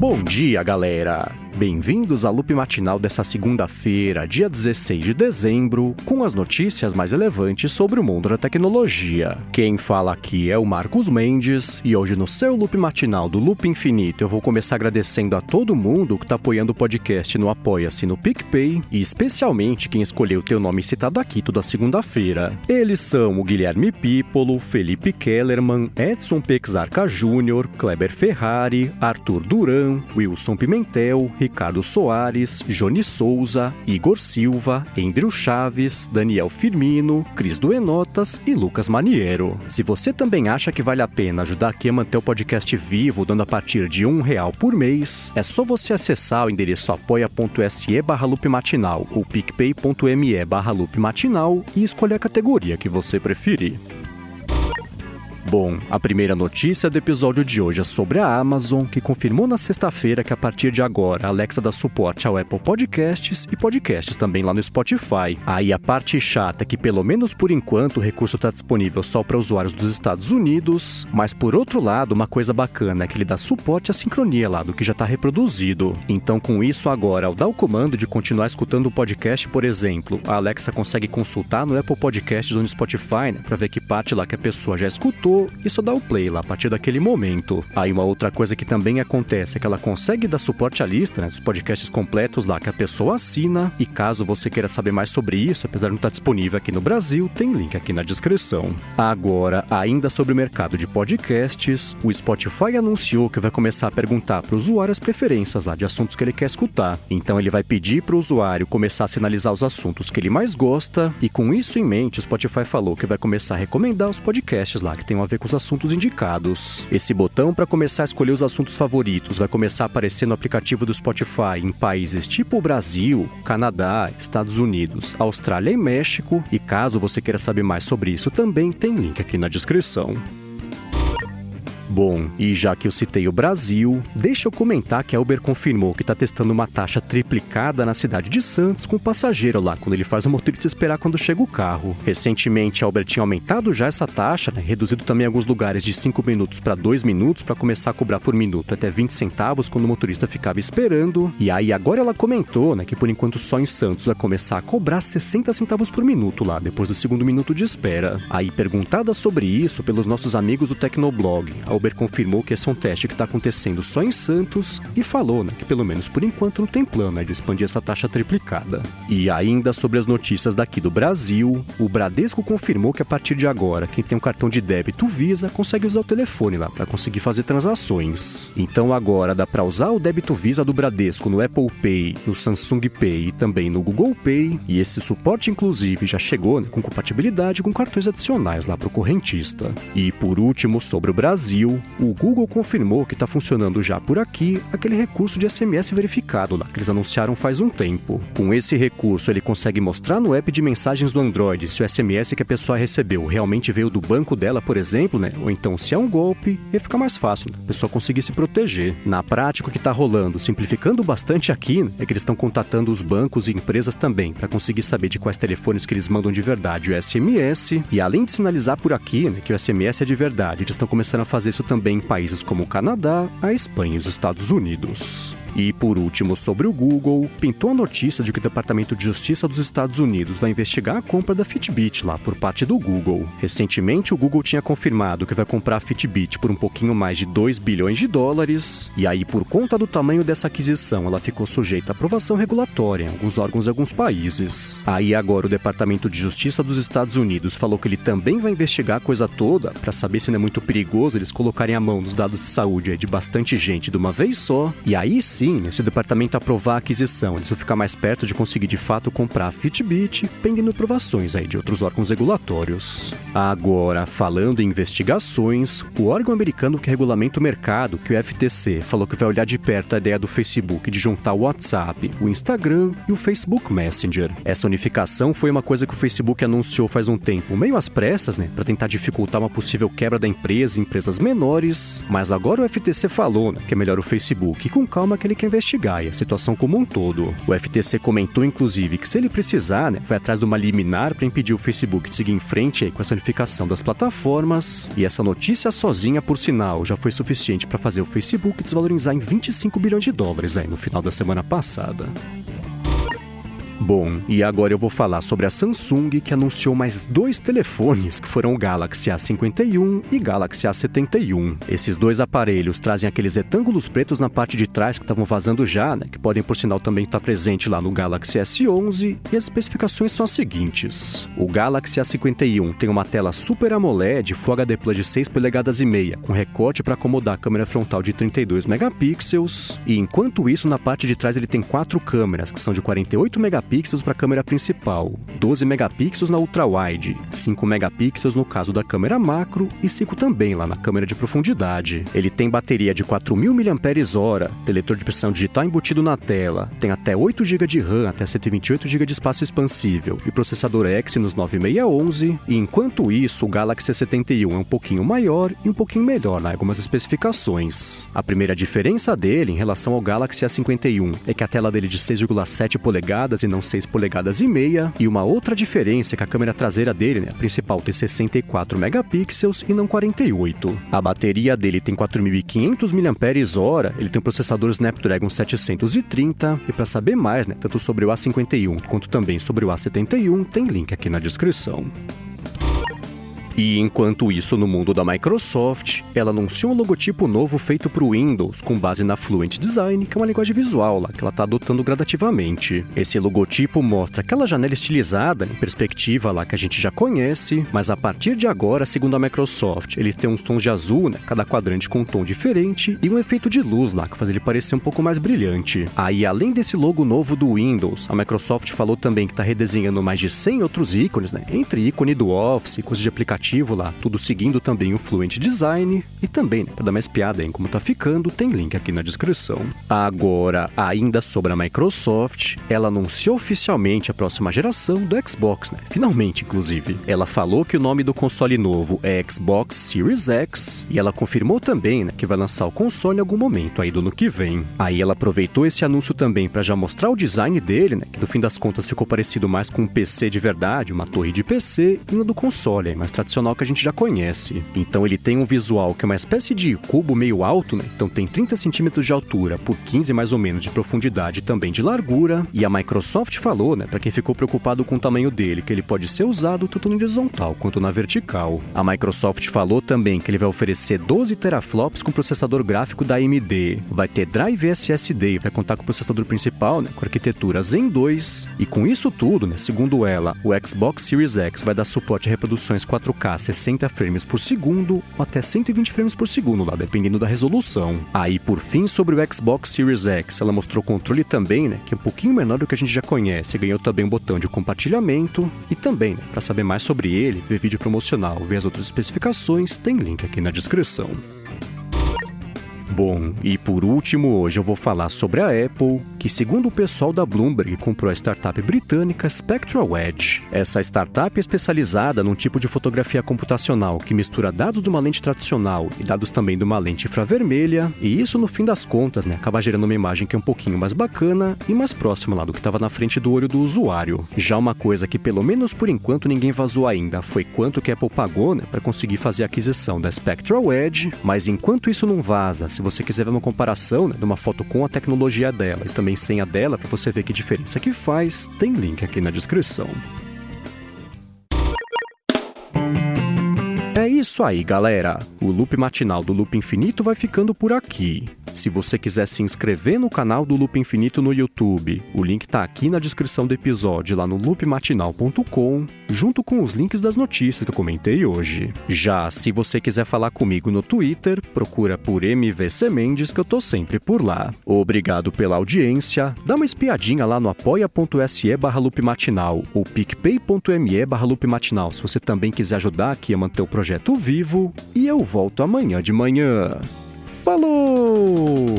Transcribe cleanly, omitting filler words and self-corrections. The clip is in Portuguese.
Bom dia, galera! Bem-vindos à Loop Matinal dessa segunda-feira, dia 16 de dezembro, com as notícias mais relevantes sobre o mundo da tecnologia. Quem fala aqui é o Marcos Mendes, e hoje no seu Loop Matinal do Loop Infinito eu vou começar agradecendo a todo mundo que está apoiando o podcast no Apoia-se no PicPay, e especialmente quem escolheu ter o nome citado aqui toda segunda-feira. Eles são o Guilherme Pípolo, Felipe Kellerman, Edson Pexarca Júnior, Kleber Ferrari, Arthur Duran, Wilson Pimentel, Ricardo Soares, Johnny Souza, Igor Silva, Andrew Chaves, Daniel Firmino, Cris Duenotas e Lucas Maniero. Se você também acha que vale a pena ajudar aqui a manter o podcast vivo, dando a partir de R$1 por mês, é só você acessar o endereço apoia.se/loopmatinal ou picpay.me/loopmatinal e escolher a categoria que você preferir. Bom, a primeira notícia do episódio de hoje é sobre a Amazon, que confirmou na sexta-feira que a partir de agora a Alexa dá suporte ao Apple Podcasts e podcasts também lá no Spotify. Aí a parte chata é que pelo menos por enquanto o recurso está disponível só para usuários dos Estados Unidos, mas por outro lado uma coisa bacana é que ele dá suporte à sincronia lá do que já está reproduzido. Então com isso agora, ao dar o comando de continuar escutando o podcast, por exemplo, a Alexa consegue consultar no Apple Podcasts ou no Spotify, né, para ver que parte lá que a pessoa já escutou e só dá o play lá a partir daquele momento. Aí uma outra coisa que também acontece é que ela consegue dar suporte à lista, né, dos podcasts completos lá que a pessoa assina, e caso você queira saber mais sobre isso, apesar de não estar disponível aqui no Brasil, tem link aqui na descrição. Agora, ainda sobre o mercado de podcasts, o Spotify anunciou que vai começar a perguntar para o usuário as preferências lá de assuntos que ele quer escutar. Então ele vai pedir para o usuário começar a sinalizar os assuntos que ele mais gosta, e com isso em mente o Spotify falou que vai começar a recomendar os podcasts lá que tem a ver com os assuntos indicados. Esse botão para começar a escolher os assuntos favoritos vai começar a aparecer no aplicativo do Spotify em países tipo Brasil, Canadá, Estados Unidos, Austrália e México, e caso você queira saber mais sobre isso também tem link aqui na descrição. Bom, e já que eu citei o Brasil, deixa eu comentar que a Uber confirmou que está testando uma taxa triplicada na cidade de Santos com o passageiro lá, quando ele faz o motorista esperar quando chega o carro. Recentemente a Uber tinha aumentado já essa taxa, né, reduzido também em alguns lugares de 5 minutos para 2 minutos para começar a cobrar por minuto até 20 centavos quando o motorista ficava esperando. E aí agora ela comentou, né, que por enquanto só em Santos vai começar a cobrar 60 centavos por minuto lá, depois do segundo minuto de espera. Aí perguntada sobre isso pelos nossos amigos do Tecnoblog, a Uber confirmou que esse é um teste que está acontecendo só em Santos e falou, né, que pelo menos por enquanto não tem plano, né, de expandir essa taxa triplicada. E ainda sobre as notícias daqui do Brasil, o Bradesco confirmou que a partir de agora quem tem um cartão de débito Visa consegue usar o telefone lá para conseguir fazer transações. Então agora dá para usar o débito Visa do Bradesco no Apple Pay, no Samsung Pay e também no Google Pay, e esse suporte inclusive já chegou, né, com compatibilidade com cartões adicionais lá para o correntista. E por último, sobre o Brasil, o Google confirmou que está funcionando já por aqui aquele recurso de SMS verificado lá, que eles anunciaram faz um tempo. Com esse recurso, ele consegue mostrar no app de mensagens do Android se o SMS que a pessoa recebeu realmente veio do banco dela, por exemplo, né? Ou então se é um golpe, e fica mais fácil, né, a pessoa conseguir se proteger. Na prática, o que está rolando, simplificando bastante aqui, né, é que eles estão contatando os bancos e empresas também para conseguir saber de quais telefones que eles mandam de verdade o SMS, e além de sinalizar por aqui, né, que o SMS é de verdade, eles estão começando a fazer isso também em países como o Canadá, a Espanha e os Estados Unidos. E por último, sobre o Google, pintou a notícia de que o Departamento de Justiça dos Estados Unidos vai investigar a compra da Fitbit lá por parte do Google. Recentemente, o Google tinha confirmado que vai comprar a Fitbit por um pouquinho mais de 2 bilhões de dólares, e aí por conta do tamanho dessa aquisição, ela ficou sujeita à aprovação regulatória em alguns órgãos de alguns países. Aí agora o Departamento de Justiça dos Estados Unidos falou que ele também vai investigar a coisa toda para saber se não é muito perigoso eles colocarem a mão nos dados de saúde aí de bastante gente de uma vez só, e aí sim, se o departamento aprovar a aquisição, eles vão ficar mais perto de conseguir de fato comprar a Fitbit, pendendo aprovações aí de outros órgãos regulatórios. Agora, falando em investigações, o órgão americano que regulamenta o mercado, que é o FTC, falou que vai olhar de perto a ideia do Facebook de juntar o WhatsApp, o Instagram e o Facebook Messenger. Essa unificação foi uma coisa que o Facebook anunciou faz um tempo, meio às pressas, né, para tentar dificultar uma possível quebra da empresa em empresas menores, mas agora o FTC falou, né, que é melhor o Facebook, e com calma que ele quer investigar a situação como um todo. O FTC comentou, inclusive, que se ele precisar, vai atrás de uma liminar para impedir o Facebook de seguir em frente com essa unificação das plataformas. E essa notícia sozinha, por sinal, já foi suficiente para fazer o Facebook desvalorizar em 25 bilhões de dólares no final da semana passada. Bom, e agora eu vou falar sobre a Samsung, que anunciou mais 2 telefones, que foram o Galaxy A51 e Galaxy A71. Esses 2 aparelhos trazem aqueles retângulos pretos na parte de trás que estavam vazando já, que podem por sinal também estar presente lá no Galaxy S11, e as especificações são as seguintes. O Galaxy A51 tem uma tela Super AMOLED Full HD Plus de 6,5 polegadas, com recorte para acomodar a câmera frontal de 32 megapixels, e enquanto isso, na parte de trás ele tem 4 câmeras, que são de 48 megapixels para a câmera principal, 12 megapixels na ultra-wide, 5 megapixels no caso da câmera macro e 5 também lá na câmera de profundidade. Ele tem bateria de 4.000 mAh, leitor de pressão digital embutido na tela, tem até 8 GB de RAM, até 128 GB de espaço expansível e processador Exynos 9611, e enquanto isso o Galaxy S71 é um pouquinho maior e um pouquinho melhor em algumas especificações. A primeira diferença dele em relação ao Galaxy A51 é que a tela dele é de 6,7 polegadas e não 6,5 polegadas, e uma outra diferença é que a câmera traseira dele, a principal, tem 64 megapixels e não 48. A bateria dele tem 4.500 mAh, ele tem um processador Snapdragon 730, e para saber mais, tanto sobre o A51 quanto também sobre o A71, tem link aqui na descrição. E enquanto isso, no mundo da Microsoft, ela anunciou um logotipo novo feito para o Windows, com base na Fluent Design, que é uma linguagem visual que ela está adotando gradativamente. Esse logotipo mostra aquela janela estilizada, em perspectiva que a gente já conhece, mas a partir de agora, segundo a Microsoft, ele tem uns tons de azul, cada quadrante com um tom diferente, e um efeito de luz que faz ele parecer um pouco mais brilhante. Aí, além desse logo novo do Windows, a Microsoft falou também que está redesenhando mais de 100 outros ícones, entre ícone do Office, coisa de aplicativo, tudo seguindo também o Fluent Design, e também, para dar mais piada em como tá ficando, tem link aqui na descrição. Agora, ainda sobre a Microsoft, ela anunciou oficialmente a próxima geração do Xbox, finalmente, inclusive. Ela falou que o nome do console novo é Xbox Series X, e ela confirmou também, que vai lançar o console em algum momento aí do ano que vem. Aí ela aproveitou esse anúncio também para já mostrar o design dele, que no fim das contas ficou parecido mais com um PC de verdade, uma torre de PC, e um do console, mais tradicional que a gente já conhece. Então ele tem um visual que é uma espécie de cubo meio alto, então tem 30 centímetros de altura por 15 mais ou menos de profundidade e também de largura, e a Microsoft falou, para quem ficou preocupado com o tamanho dele, que ele pode ser usado tanto na horizontal quanto na vertical. A Microsoft falou também que ele vai oferecer 12 teraflops com processador gráfico da AMD, vai ter drive SSD e vai contar com o processador principal, com arquitetura Zen 2, e com isso tudo, segundo ela, o Xbox Series X vai dar suporte a reproduções 4K 60 frames por segundo ou até 120 frames por segundo, dependendo da resolução. Aí, por fim, sobre o Xbox Series X, ela mostrou o controle também, que é um pouquinho menor do que a gente já conhece, ganhou também um botão de compartilhamento, e também, para saber mais sobre ele, ver vídeo promocional, ver as outras especificações, tem link aqui na descrição. Bom, e por último, hoje eu vou falar sobre a Apple, que segundo o pessoal da Bloomberg, comprou a startup britânica Spectral Edge. Essa startup é especializada num tipo de fotografia computacional que mistura dados de uma lente tradicional e dados também de uma lente infravermelha, e isso no fim das contas, acaba gerando uma imagem que é um pouquinho mais bacana e mais próxima do que estava na frente do olho do usuário. Já uma coisa que pelo menos por enquanto ninguém vazou ainda foi quanto que a Apple pagou, para conseguir fazer a aquisição da Spectral Edge, mas enquanto isso não vaza, se você quiser ver uma comparação de uma foto com a tecnologia dela e também sem a dela, para você ver que diferença que faz, tem link aqui na descrição. É isso aí, galera. O Loop Matinal do Loop Infinito vai ficando por aqui. Se você quiser se inscrever no canal do Loop Infinito no YouTube, o link tá aqui na descrição do episódio, lá no loopmatinal.com, junto com os links das notícias que eu comentei hoje. Já se você quiser falar comigo no Twitter, procura por MVC Mendes, que eu tô sempre por lá. Obrigado pela audiência, dá uma espiadinha lá no apoia.se/loopmatinal ou picpay.me/loopmatinal, se você também quiser ajudar aqui a manter o projeto vivo, e eu volto amanhã de manhã. Falou!